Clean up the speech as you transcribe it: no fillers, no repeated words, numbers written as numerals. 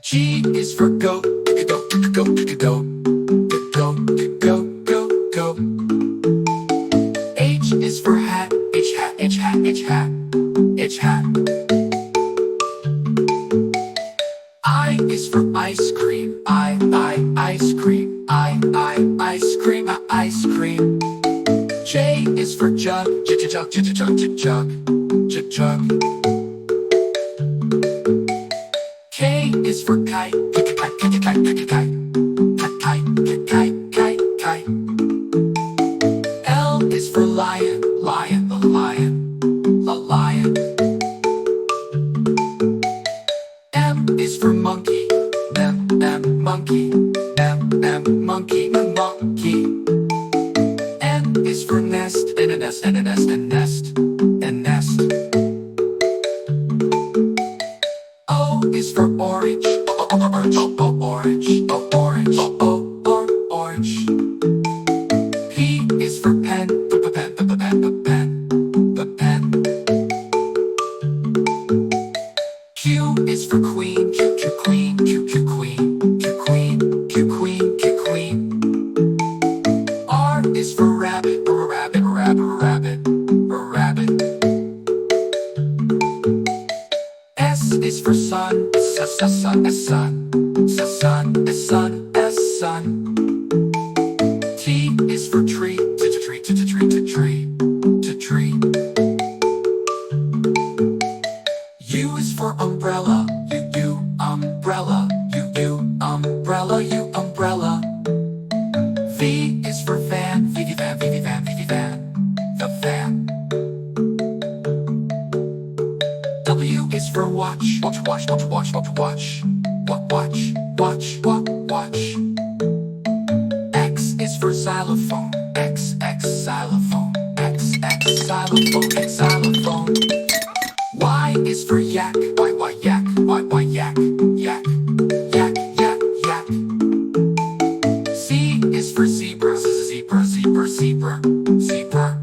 G is for goat, goat, goat, goat, goat, goat, goat, goat. H is for hat, H hat, H hat, H hat, H hat. I is for ice cream, ice cream, ice cream, ice cream. J is for jug, jug, jug, jug, jug, jug, jug. K is for kite, kite, kite, kite, kite, kite, kite, kite, kite. L is for lion, lion, the lion, the lion. M is for monkey, monkey, monkey, monkey. N is for nest, and a nest, and a nest, and nest, and nest. O is for orange, orange, orange, orange, orange. P is for pen, pen, pen, pen. Q is for queen, Q, queen, Q, queen, Q, queen, Q, queen, Q, queen. R is for rabbit, rabbit, rabbit, rabbit, rabbit. S is for sun, sun, sun, sun, sun, sun. T is for tree, tree, tree, tree. U is for umbrella, U, umbrella, U, umbrella, U, umbrella. V is for fan, V, van, V, van, V, van, the fan. W is for watch, watch, watch, watch, watch, watch, watch, watch, watch, watch. X is for xylophone, X, xylophone, X, xylophone, xylophone. Y is for yak, Y, yak, Y, yak, yak, yak, yak, yak. Z is for zebra, zebra, zebra, zebra, zebra.